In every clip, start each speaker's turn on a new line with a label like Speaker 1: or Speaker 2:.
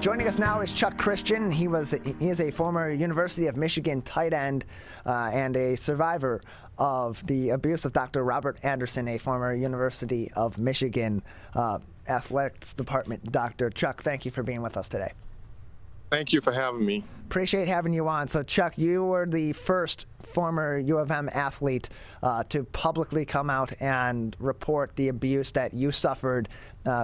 Speaker 1: Joining us now is Chuck Christian. He is a former University of Michigan tight end and a survivor of the abuse of Dr. Robert Anderson, a former University of Michigan athletics department doctor. Chuck, thank you for being with us today.
Speaker 2: Thank you for having me.
Speaker 1: Appreciate having you on. So, Chuck, you were the first former UofM athlete to publicly come out and report the abuse that you suffered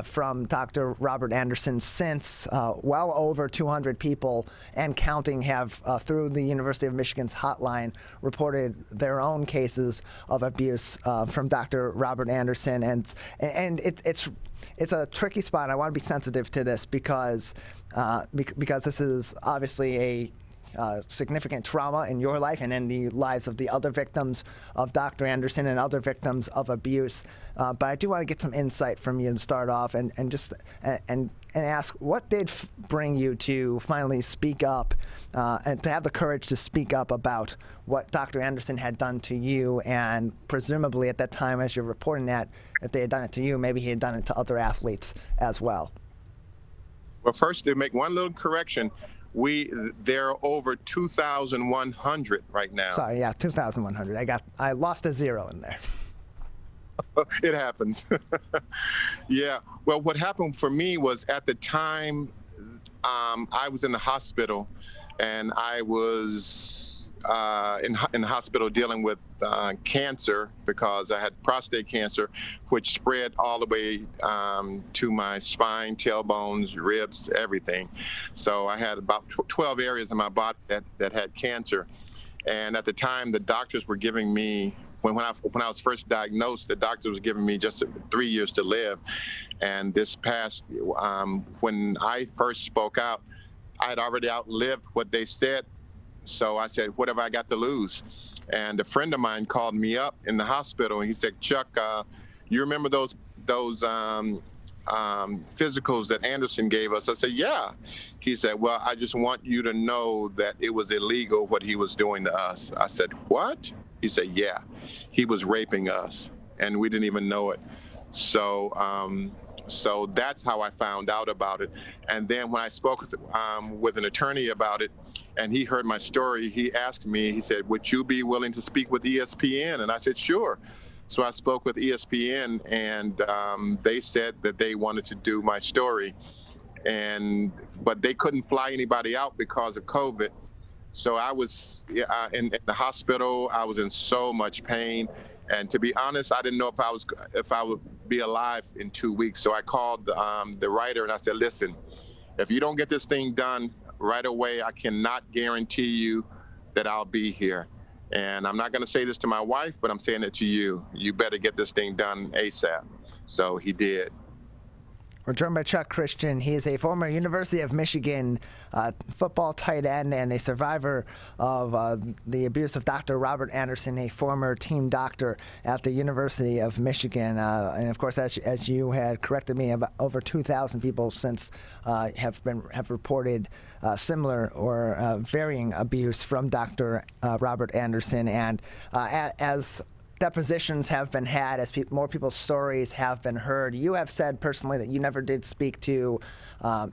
Speaker 1: from Dr. Robert Anderson. Since well over 200 people and counting have, through the University of Michigan's hotline, reported their own cases of abuse from Dr. Robert Anderson. And it's a tricky spot. I want to be sensitive to this because this is obviously a significant trauma in your life and in the lives of the other victims of Dr. Anderson and other victims of abuse. But I do want to get some insight from you to start off and ask, what did bring you to finally speak up and to have the courage to speak up about what Dr. Anderson had done to you, and presumably at that time, as you're reporting that, if they had done it to you, maybe he had done it to other athletes as well.
Speaker 2: Well, first, to make one little correction, there are over 2,100 right now.
Speaker 1: Sorry, yeah, 2,100. I lost a zero in there.
Speaker 2: It happens. Yeah. Well, what happened for me was, at the time, I was in the hospital, and I was in the hospital dealing with cancer, because I had prostate cancer, which spread all the way to my spine, tailbones, ribs, everything. So I had about 12 areas in my body that had cancer. And at the time, the doctors were giving me, when I was first diagnosed, the doctor was giving me just 3 years to live. And this past, when I first spoke out, I had already outlived what they said. So I said, what have I got to lose? And a friend of mine called me up in the hospital, and he said, Chuck, you remember those physicals that Anderson gave us? I said, yeah. He said, well, I just want you to know that it was illegal what he was doing to us. I said, what? He said, yeah, he was raping us, and we didn't even know it. So that's how I found out about it. And then when I spoke with an attorney about it, and he heard my story, he asked me, he said, would you be willing to speak with ESPN? And I said, sure. So I spoke with ESPN, and they said that they wanted to do my story, but they couldn't fly anybody out because of COVID. So I was in the hospital. I was in so much pain. And to be honest, I didn't know if I would be alive in 2 weeks. So I called the writer, and I said, listen, if you don't get this thing done right away, I cannot guarantee you that I'll be here. And I'm not going to say this to my wife, but I'm saying it to you. You better get this thing done ASAP. So he did.
Speaker 1: We're joined by Chuck Christian. He is a former University of Michigan football tight end and a survivor of the abuse of Dr. Robert Anderson, a former team doctor at the University of Michigan. And of course, as you had corrected me, about over 2,000 people since have reported similar or varying abuse from Dr. Robert Anderson. And as depositions have been had, as more people's stories have been heard, you have said personally that you never did speak to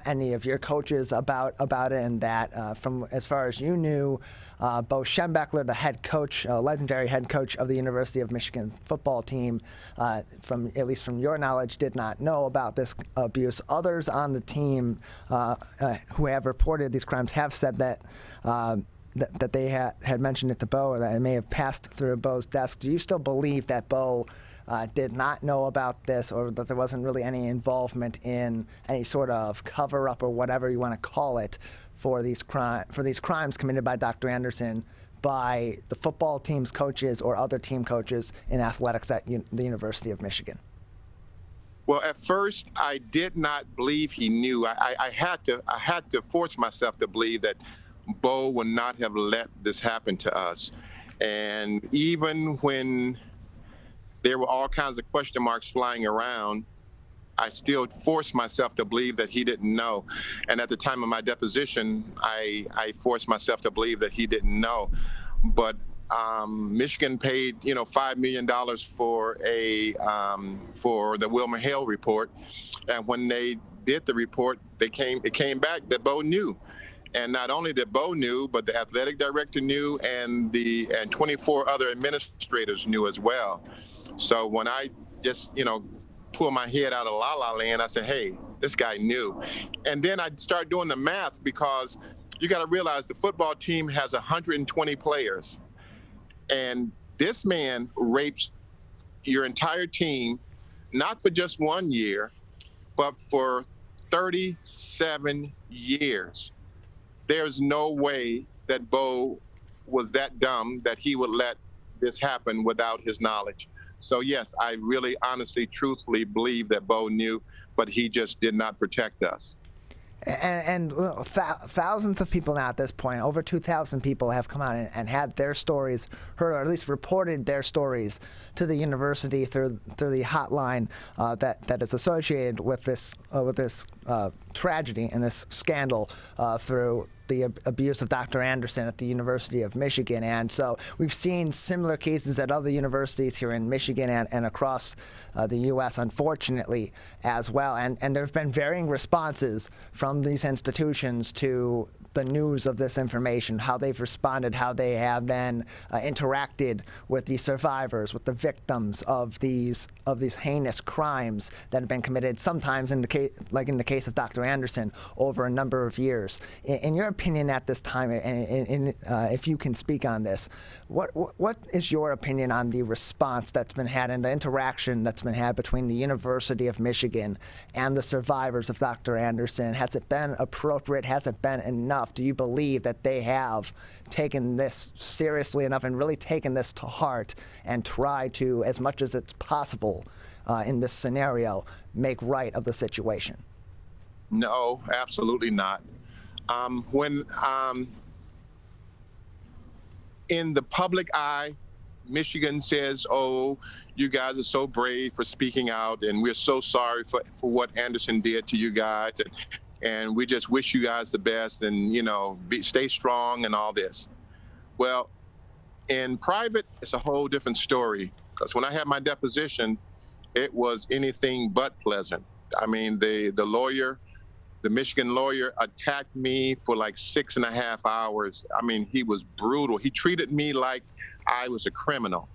Speaker 1: any of your coaches about it, and that from as far as you knew, Bo Schembechler, the head coach, legendary head coach of the University of Michigan football team, from at least from your knowledge, did not know about this abuse. Others on the team who have reported these crimes have said that that they had mentioned it to Bo, or that it may have passed through Bo's desk. Do you still believe that Bo did not know about this, or that there wasn't really any involvement in any sort of cover-up or whatever you want to call it for these crimes committed by Dr. Anderson by the football team's coaches or other team coaches in athletics at the University of Michigan?
Speaker 2: Well, at first, I did not believe he knew. I had to force myself to believe that Bo would not have let this happen to us. And even when there were all kinds of question marks flying around, I still forced myself to believe that he didn't know. And at the time of my deposition, I forced myself to believe that he didn't know. But Michigan paid, $5 million for the Wilmer Hale report. And when they did the report, it came back that Bo knew. And not only that Bo knew, but the athletic director knew, and 24 other administrators knew as well. So when I just, pull my head out of la la land, I said, hey, this guy knew. And then I start doing the math, because you got to realize the football team has 120 players. And this man rapes your entire team, not for just 1 year, but for 37 years. There's no way that Bo was that dumb that he would let this happen without his knowledge. So yes, I really, honestly, truthfully believe that Bo knew, but he just did not protect us.
Speaker 1: And thousands of people now at this point, over 2,000 people have come out and had their stories heard, or at least reported their stories to the university through the hotline that is associated with this tragedy and this scandal through the abuse of Dr. Anderson at the University of Michigan. And so we've seen similar cases at other universities here in Michigan and across the U.S., unfortunately, as well. And there have been varying responses from these institutions to the news of this information, how they've responded, how they have then interacted with the survivors, with the victims of these heinous crimes that have been committed, sometimes in the case of Dr. Anderson, over a number of years. In your opinion at this time, and if you can speak on this, what is your opinion on the response that's been had and the interaction that's been had between the University of Michigan and the survivors of Dr. Anderson? Has it been appropriate? Has it been enough? Do you believe that they have taken this seriously enough and really taken this to heart and try to, as much as it's possible in this scenario, make right of the situation?
Speaker 2: No, absolutely not. When in the public eye, Michigan says, oh, you guys are so brave for speaking out, and we're so sorry for what Anderson did to you guys. And we just wish you guys the best, and stay strong and all this. Well, in private, it's a whole different story, because when I had my deposition, it was anything but pleasant. I mean, the Michigan lawyer attacked me for like 6.5 hours. I mean, he was brutal. He treated me like I was a criminal.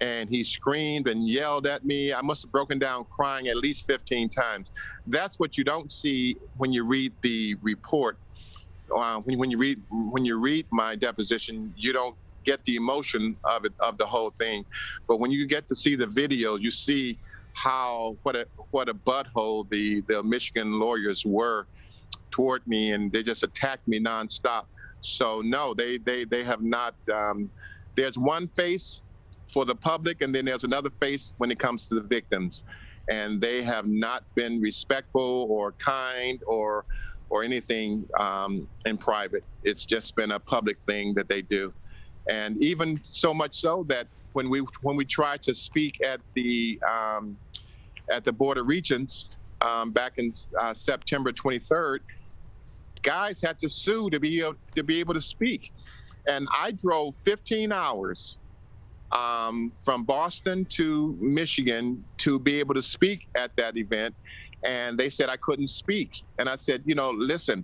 Speaker 2: And he screamed and yelled at me. I must have broken down crying at least 15 times. That's what you don't see when you read the report. When you read my deposition, you don't get the emotion of it, of the whole thing. But when you get to see the video, you see what a butthole the Michigan lawyers were toward me, and they just attacked me nonstop. So no, they have not. There's one face for the public, and then there's another face when it comes to the victims, and they have not been respectful or kind or anything in private. It's just been a public thing that they do, and even so much so that when we tried to speak at the Board of Regents back in September 23rd, guys had to sue to be able to speak, and I drove 15 hours. From Boston to Michigan to be able to speak at that event, and they said I couldn't speak. And I said, listen,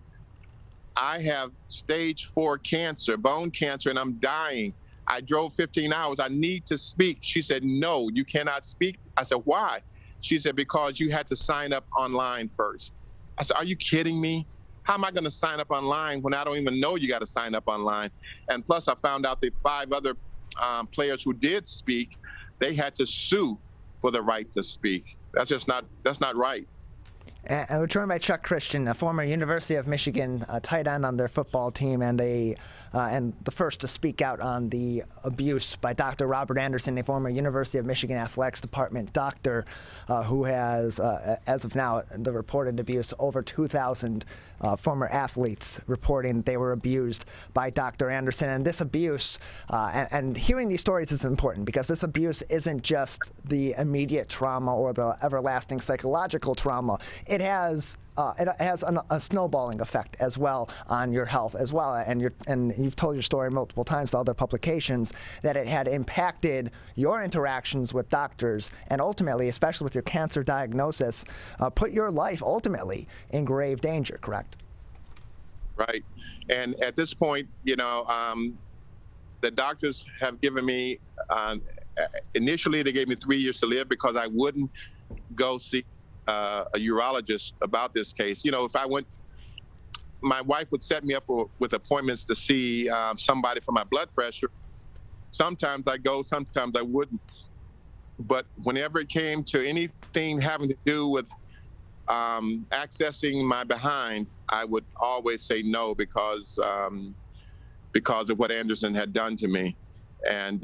Speaker 2: I have stage 4 cancer, bone cancer, and I'm dying. I drove 15 hours. I need to speak. She said, no, you cannot speak. I said, why? She said, because you had to sign up online first. I said, are you kidding me? How am I going to sign up online when I don't even know you got to sign up online? And plus, I found out that 5 other players who did speak, they had to sue for the right to speak. That's not right.
Speaker 1: And we're joined by Chuck Christian, a former University of Michigan tight end on their football team, and the first to speak out on the abuse by Dr. Robert Anderson, a former University of Michigan Athletics Department doctor who has, as of now, the reported abuse, over 2,000 former athletes reporting they were abused by Dr. Anderson. And this abuse, and hearing these stories is important, because this abuse isn't just the immediate trauma or the everlasting psychological trauma. it has a snowballing effect as well on your health as well, and you've told your story multiple times to other publications that it had impacted your interactions with doctors, and ultimately, especially with your cancer diagnosis, put your life ultimately in grave danger. Correct?
Speaker 2: Right. And at this point, the doctors have given me. Initially, they gave me 3 years to live because I wouldn't go see a urologist about this case. If I went, my wife would set me up with appointments to see somebody for my blood pressure. Sometimes I go, sometimes I wouldn't. But whenever it came to anything having to do with accessing my behind, I would always say no because of what Anderson had done to me. And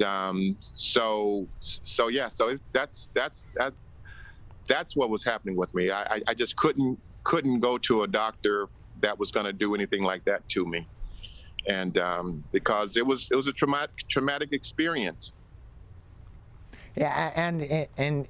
Speaker 2: that's what was happening with me. I just couldn't go to a doctor that was going to do anything like that to me, and because it was a traumatic experience.
Speaker 1: Yeah, and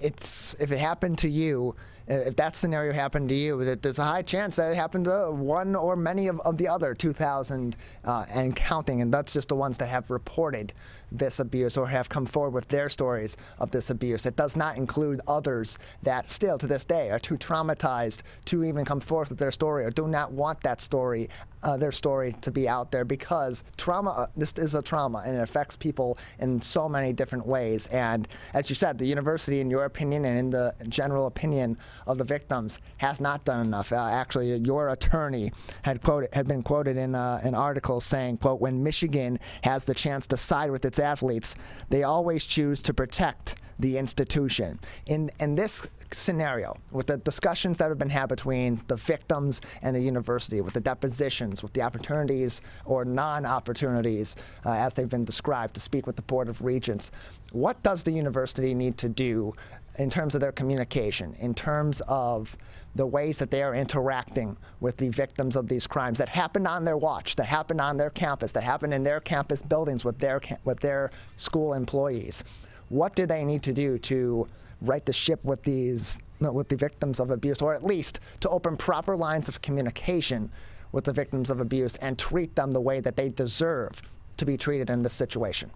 Speaker 1: it's, if it happened to you, if that scenario happened to you, there's a high chance that it happened to one or many of the other 2,000 and counting, and that's just the ones that have reported this abuse or have come forward with their stories of this abuse. It does not include others that still to this day are too traumatized to even come forth with their story or do not want that story, their story, to be out there, because trauma, this is a trauma, and it affects people in so many different ways. And as you said, the university, in your opinion and in the general opinion of the victims, has not done enough. Actually, your attorney had been quoted in an article saying, quote, "When Michigan has the chance to side with its athletes, they always choose to protect the institution." In this scenario, with the discussions that have been had between the victims and the university, with the depositions, with the opportunities or non-opportunities, as they've been described, to speak with the Board of Regents, what does the university need to do in terms of their communication, in terms of the ways that they are interacting with the victims of these crimes that happened on their watch, that happened on their campus, that happened in their campus buildings with their school employees? What do they need to do to right the ship with the victims of abuse, or at least to open proper lines of communication with the victims of abuse and treat them the way that they deserve to be treated in this situation?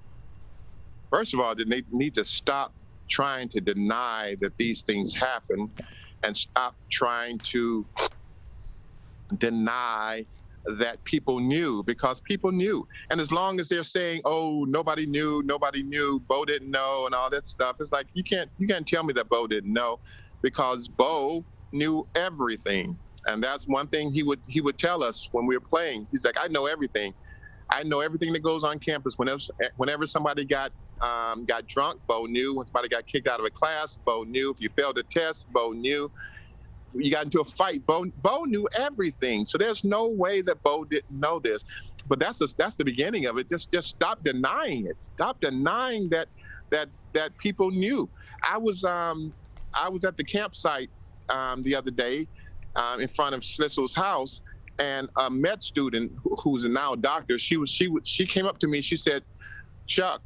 Speaker 2: First of all, they need to stop trying to deny that these things happen, and stop trying to deny that people knew, because people knew. And as long as they're saying, "Oh, nobody knew, Bo didn't know," and all that stuff, it's like, you can't tell me that Bo didn't know, because Bo knew everything. And that's one thing he would tell us when we were playing. He's like, "I know everything. I know everything that goes on campus." Whenever somebody got drunk, Bo knew. When somebody got kicked out of a class, Bo knew. If you failed a test, Bo knew. You got into a fight, Bo knew everything. So there's no way that Bo didn't know this. But that's the beginning of it. Just stop denying it. Stop denying that people knew. I was at the campsite the other day in front of Schlissel's house, and a med student who's now a doctor, she came up to me. She said, "Chuck,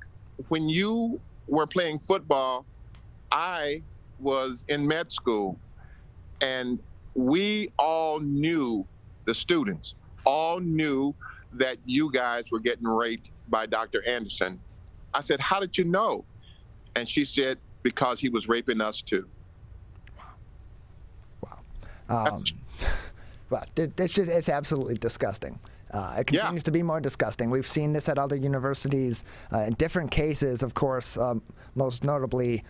Speaker 2: when you were playing football, I was in med school. And we all knew, the students all knew, that you guys were getting raped by Dr. Anderson." I said, "How did you know?" And she said, "Because he was raping us too."
Speaker 1: Wow. Well, it's absolutely disgusting. It continues to be more disgusting. We've seen this at other universities in different cases, of course, most notably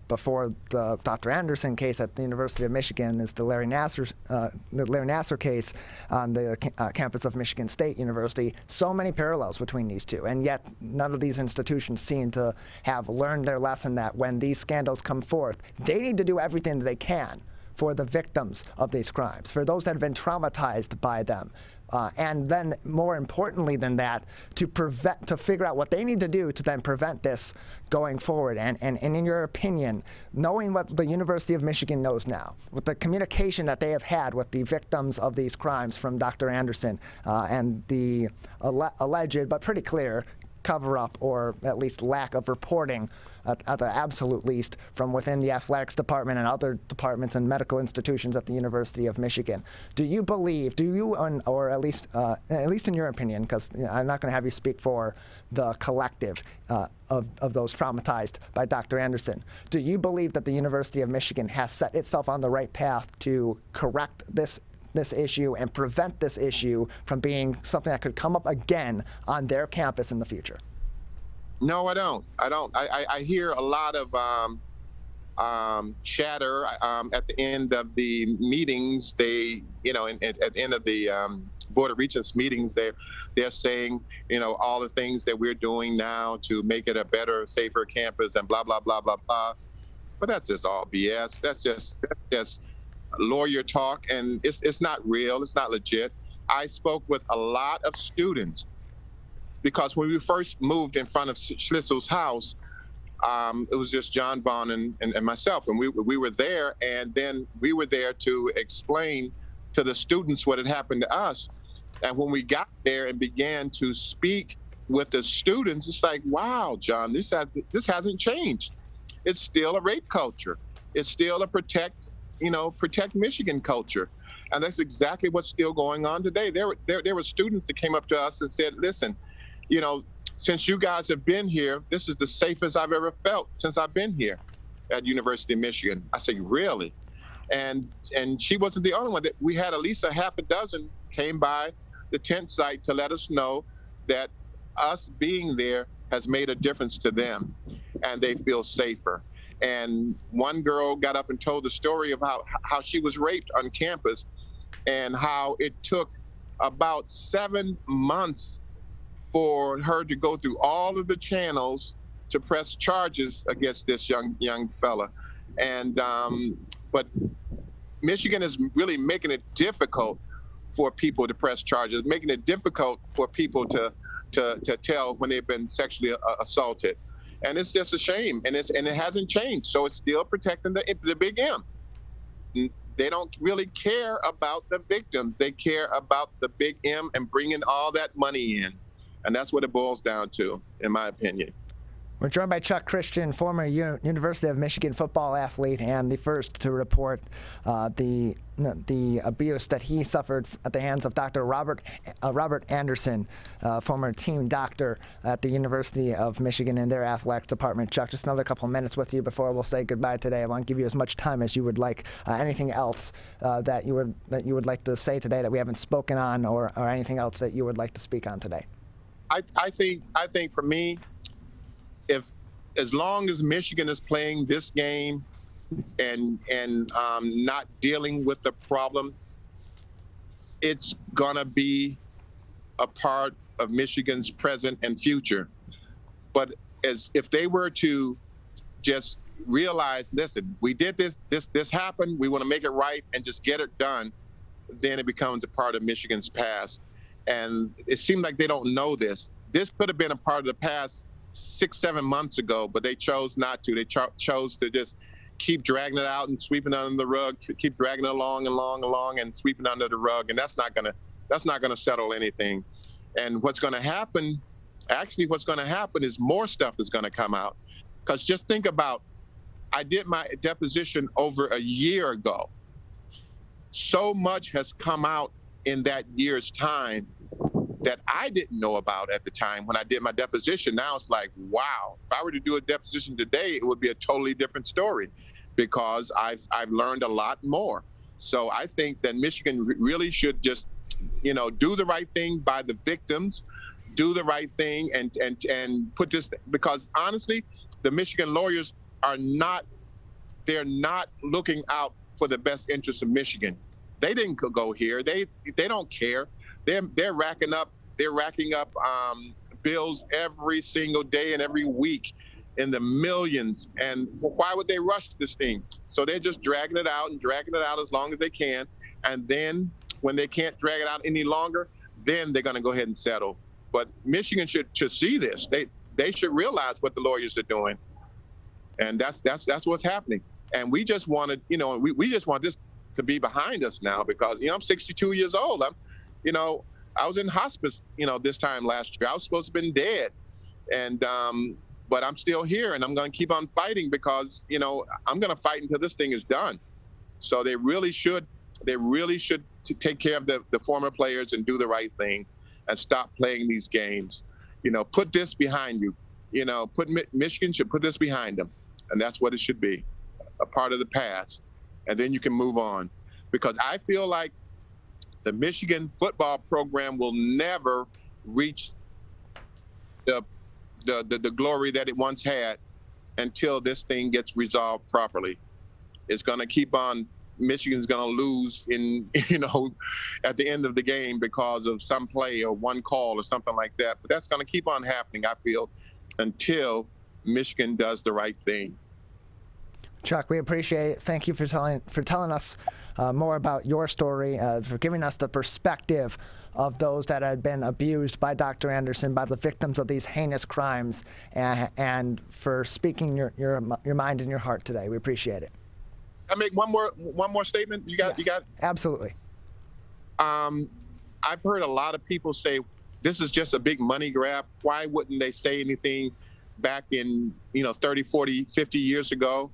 Speaker 1: before the Dr. Anderson case at the University of Michigan is the Larry Nassar case on the campus of Michigan State University. So many parallels between these two, and yet none of these institutions seem to have learned their lesson that when these scandals come forth, they need to do everything that they can for the victims of these crimes, for those that have been traumatized by them. And then, more importantly than that, to figure out what they need to do to then prevent this going forward. And in your opinion, knowing what the University of Michigan knows now, with the communication that they have had with the victims of these crimes from Dr. Anderson and the alleged but pretty clear cover-up, or at least lack of reporting at the absolute least, from within the athletics department and other departments and medical institutions at the University of Michigan. Do you believe, or at least in your opinion, because I'm not going to have you speak for the collective of those traumatized by Dr. Anderson, do you believe that the University of Michigan has set itself on the right path to correct this issue and prevent this issue from being something that could come up again on their campus in the future?
Speaker 2: No, I don't. I hear a lot of chatter at the end of the meetings. At the end of the Board of Regents meetings, they're saying, all the things that we're doing now to make it a better, safer campus and blah, blah, blah, blah, blah. But that's just all BS. That's just lawyer talk, and it's not real. It's not legit. I spoke with a lot of students because when we first moved in front of Schlitzel's house, it was just John Vaughn and myself, and we were there, and then we were there to explain to the students what had happened to us. And when we got there and began to speak with the students, it's like, wow, John, this hasn't changed. It's still a rape culture. It's still a protect Michigan culture. And that's exactly what's still going on today. There were students that came up to us and said, listen, since you guys have been here, this is the safest I've ever felt since I've been here at University of Michigan. I said, really? And she wasn't the only one. We had at least a half a dozen came by the tent site to let us know that us being there has made a difference to them and they feel safer. And one girl got up and told the story of how she was raped on campus and how it took about 7 months for her to go through all of the channels to press charges against this young fella. And but Michigan is really making it difficult for people to press charges, making it difficult for people to tell when they've been sexually assaulted. And it's just a shame, and it hasn't changed. So it's still protecting the big M. They don't really care about the victims. They care about the big M and bringing all that money in. And that's what it boils down to, in my opinion.
Speaker 1: We're joined by Chuck Christian, former University of Michigan football athlete, and the first to report the abuse that he suffered at the hands of Dr. Robert Anderson, former team doctor at the University of Michigan in their athletics department. Chuck, just another couple minutes with you before we'll say goodbye today. I want to give you as much time as you would like. Anything else that you would like to say today that we haven't spoken on, or anything else that you would like to speak on today?
Speaker 2: I think for me, as long as Michigan is playing this game and not dealing with the problem, it's gonna be a part of Michigan's present and future. But if they were to just realize, listen, we did this happened, we want to make it right and just get it done, then it becomes a part of Michigan's past. And it seemed like they don't know this. This could have been a part of the past 6-7 months ago, but they chose not to. They chose to just keep dragging it out and sweeping it under the rug, keep dragging it along and sweeping it under the rug, and that's not gonna settle anything. And what's gonna happen is more stuff is gonna come out. Because just think about, I did my deposition over a year ago. So much has come out in that year's time that I didn't know about at the time when I did my deposition. Now it's like, wow, if I were to do a deposition today, it would be a totally different story because I've learned a lot more. So I think that Michigan really should just, do the right thing by the victims, do the right thing and put this, because honestly, the Michigan lawyers they're not looking out for the best interests of Michigan. They didn't go here. They don't care. They're racking up bills every single day and every week in the millions. And why would they rush this thing? So they're just dragging it out as long as they can. And then when they can't drag it out any longer, then they're going to go ahead and settle. But Michigan should see this. They should realize what the lawyers are doing. And that's what's happening. And we just wanted, we just want this to be behind us now because, I'm 62 years old. I was in hospice, this time last year. I was supposed to have been dead. And but I'm still here, and I'm going to keep on fighting because, I'm going to fight until this thing is done. So they really should take care of the former players and do the right thing and stop playing these games. Put this behind you. Michigan should put this behind them, and that's what it should be, a part of the past, and then you can move on. Because I feel like the Michigan football program will never reach the glory that it once had until this thing gets resolved properly. It's going to keep on. Michigan's going to lose at the end of the game because of some play or one call or something like that. But that's going to keep on happening, I feel, until Michigan does the right thing.
Speaker 1: Chuck, we appreciate it. Thank you for telling us more about your story, for giving us the perspective of those that had been abused by Dr. Anderson, by the victims of these heinous crimes, and for speaking your mind and your heart today. We appreciate it.
Speaker 2: I make one more statement. You got.
Speaker 1: Absolutely.
Speaker 2: I've heard a lot of people say this is just a big money grab. Why wouldn't they say anything back in 30, 40, 50 years ago?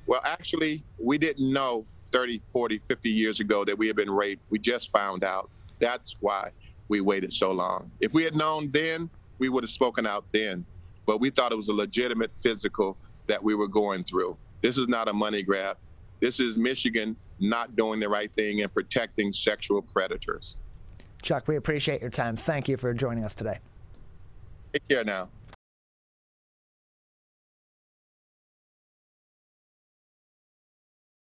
Speaker 2: Well, actually, we didn't know 30, 40, 50 years ago that we had been raped. We just found out. That's why we waited so long. If we had known then, we would have spoken out then. But we thought it was a legitimate physical that we were going through. This is not a money grab. This is Michigan not doing the right thing and protecting sexual predators.
Speaker 1: Chuck, we appreciate your time. Thank you for joining us today.
Speaker 2: Take care now.